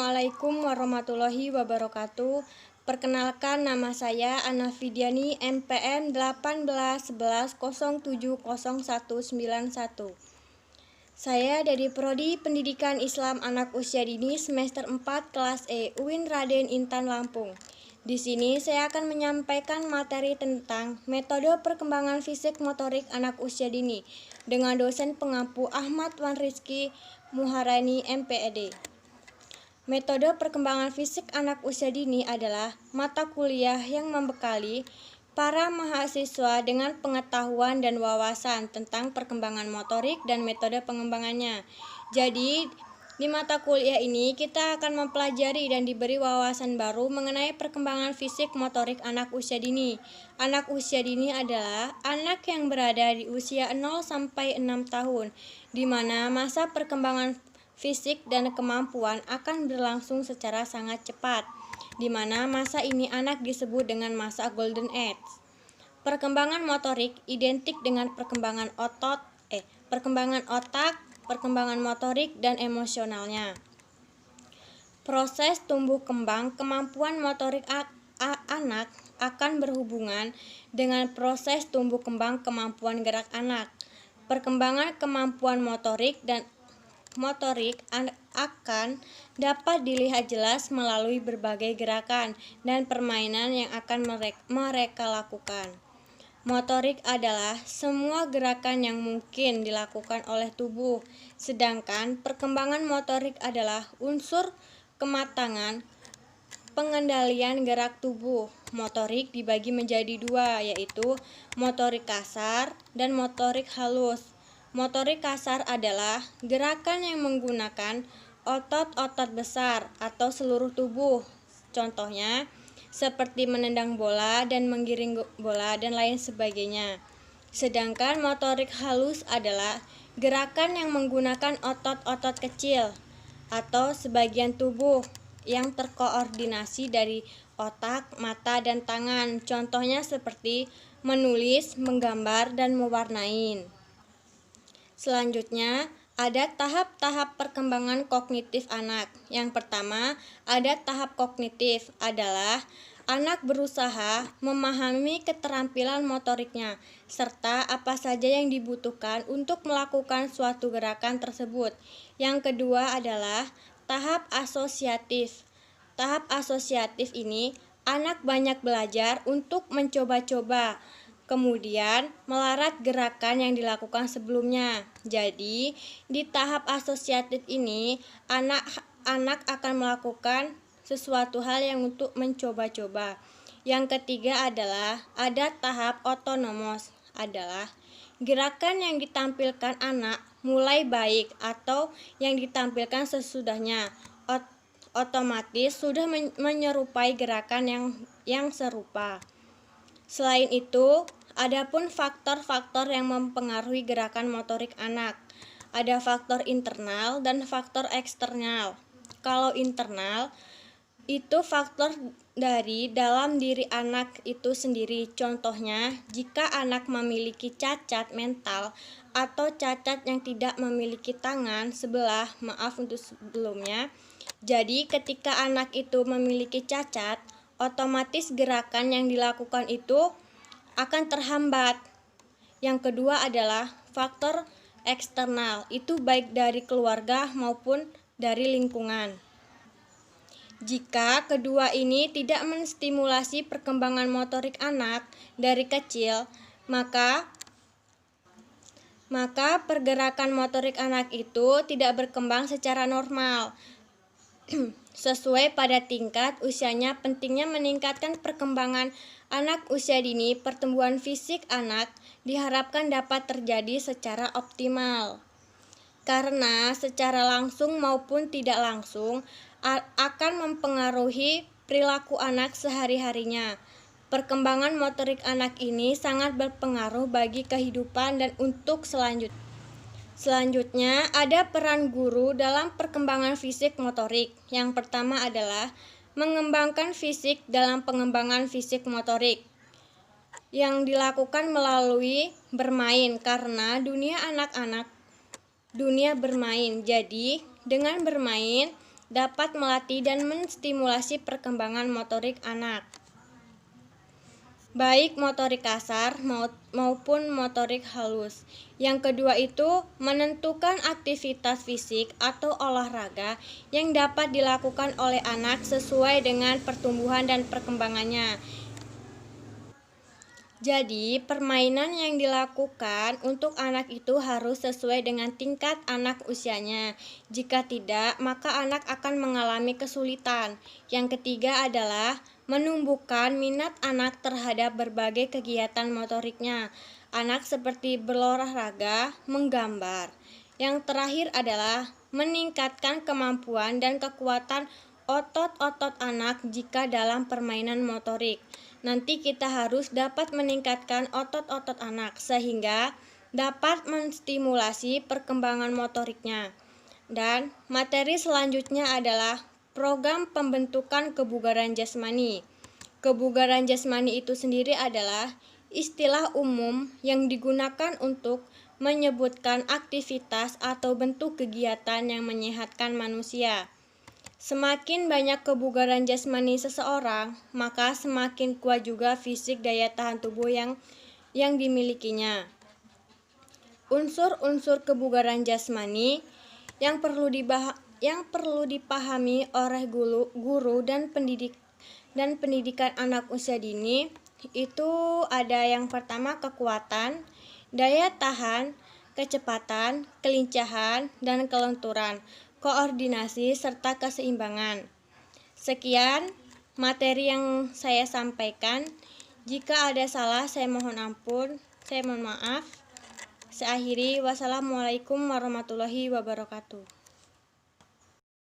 Assalamualaikum warahmatullahi wabarakatuh. Perkenalkan, nama saya Ana Fidiani, NPM 1811070191. Saya dari Prodi Pendidikan Islam Anak Usia Dini semester 4 kelas E UIN Raden Intan Lampung. Di sini saya akan menyampaikan materi tentang metode perkembangan fisik motorik anak usia dini dengan dosen pengampu Ahmad Wan Rizky Muharani MPED. Metode perkembangan fisik anak usia dini adalah mata kuliah yang membekali para mahasiswa dengan pengetahuan dan wawasan tentang perkembangan motorik dan metode pengembangannya. Jadi, di mata kuliah ini kita akan mempelajari dan diberi wawasan baru mengenai perkembangan fisik motorik anak usia dini. Anak usia dini adalah anak yang berada di usia 0 sampai 6 tahun, di mana masa perkembangan fisik dan kemampuan akan berlangsung secara sangat cepat, di mana masa ini anak disebut dengan masa golden age. Perkembangan motorik identik dengan perkembangan otak, perkembangan motorik dan emosionalnya. Proses tumbuh kembang kemampuan motorik anak akan berhubungan dengan proses tumbuh kembang kemampuan gerak anak. Perkembangan kemampuan motorik akan dapat dilihat jelas melalui berbagai gerakan dan permainan yang akan mereka lakukan. Motorik adalah semua gerakan yang mungkin dilakukan oleh tubuh, sedangkan perkembangan motorik adalah unsur kematangan pengendalian gerak tubuh. Motorik dibagi menjadi dua, yaitu motorik kasar dan motorik halus. Motorik kasar adalah gerakan yang menggunakan otot-otot besar atau seluruh tubuh. Contohnya, seperti menendang bola dan menggiring bola dan lain sebagainya. Sedangkan motorik halus adalah gerakan yang menggunakan otot-otot kecil atau sebagian tubuh yang terkoordinasi dari otak, mata, dan tangan. Contohnya seperti menulis, menggambar, dan mewarnai. Selanjutnya, ada tahap-tahap perkembangan kognitif anak. Yang pertama, ada tahap kognitif adalah anak berusaha memahami keterampilan motoriknya, serta apa saja yang dibutuhkan untuk melakukan suatu gerakan tersebut. Yang kedua adalah tahap asosiatif. Tahap asosiatif ini, anak banyak belajar untuk mencoba-coba, kemudian melarat gerakan yang dilakukan sebelumnya. Jadi, di tahap asosiatif ini, anak akan melakukan sesuatu hal yang untuk mencoba-coba. Yang ketiga adalah ada tahap otonomos, adalah gerakan yang ditampilkan anak mulai baik atau yang ditampilkan sesudahnya otomatis sudah menyerupai gerakan yang serupa. Selain itu, adapun faktor-faktor yang mempengaruhi gerakan motorik anak. Ada faktor internal dan faktor eksternal. Kalau internal, itu faktor dari dalam diri anak itu sendiri. Contohnya, jika anak memiliki cacat mental atau cacat yang tidak memiliki tangan sebelah, maaf untuk sebelumnya. Jadi, ketika anak itu memiliki cacat, otomatis gerakan yang dilakukan itu akan terhambat. Yang kedua adalah faktor eksternal, itu baik dari keluarga maupun dari lingkungan. Jika kedua ini tidak menstimulasi perkembangan motorik anak dari kecil, maka pergerakan motorik anak itu tidak berkembang secara normal. Sesuai pada tingkat usianya, pentingnya meningkatkan perkembangan anak usia dini. Pertumbuhan fisik anak diharapkan dapat terjadi secara optimal, karena secara langsung maupun tidak langsung akan mempengaruhi perilaku anak sehari-harinya. Perkembangan motorik anak ini sangat berpengaruh bagi kehidupan dan untuk Selanjutnya, ada peran guru dalam perkembangan fisik motorik. Yang pertama adalah mengembangkan fisik dalam pengembangan fisik motorik yang dilakukan melalui bermain, karena dunia anak-anak dunia bermain. Jadi, dengan bermain dapat melatih dan menstimulasi perkembangan motorik anak, baik motorik kasar maupun motorik halus. Yang kedua itu menentukan aktivitas fisik atau olahraga yang dapat dilakukan oleh anak sesuai dengan pertumbuhan dan perkembangannya. Jadi, permainan yang dilakukan untuk anak itu harus sesuai dengan tingkat anak usianya. Jika tidak, maka anak akan mengalami kesulitan. Yang ketiga adalah menumbuhkan minat anak terhadap berbagai kegiatan motoriknya. Anak seperti berolahraga, menggambar. Yang terakhir adalah meningkatkan kemampuan dan kekuatan otot-otot anak jika dalam permainan motorik. Nanti kita harus dapat meningkatkan otot-otot anak sehingga dapat menstimulasi perkembangan motoriknya. Dan materi selanjutnya adalah program pembentukan kebugaran jasmani. Kebugaran jasmani itu sendiri adalah istilah umum yang digunakan untuk menyebutkan aktivitas atau bentuk kegiatan yang menyehatkan manusia. Semakin banyak kebugaran jasmani seseorang, maka semakin kuat juga fisik daya tahan tubuh yang dimilikinya. Unsur-unsur kebugaran jasmani yang perlu dipahami oleh guru dan pendidikan anak usia dini itu ada yang pertama kekuatan, daya tahan, kecepatan, kelincahan, dan kelenturan, koordinasi, serta keseimbangan. Sekian materi yang saya sampaikan. Jika ada salah, saya mohon ampun, saya mohon maaf. Saya akhiri, wassalamualaikum warahmatullahi wabarakatuh.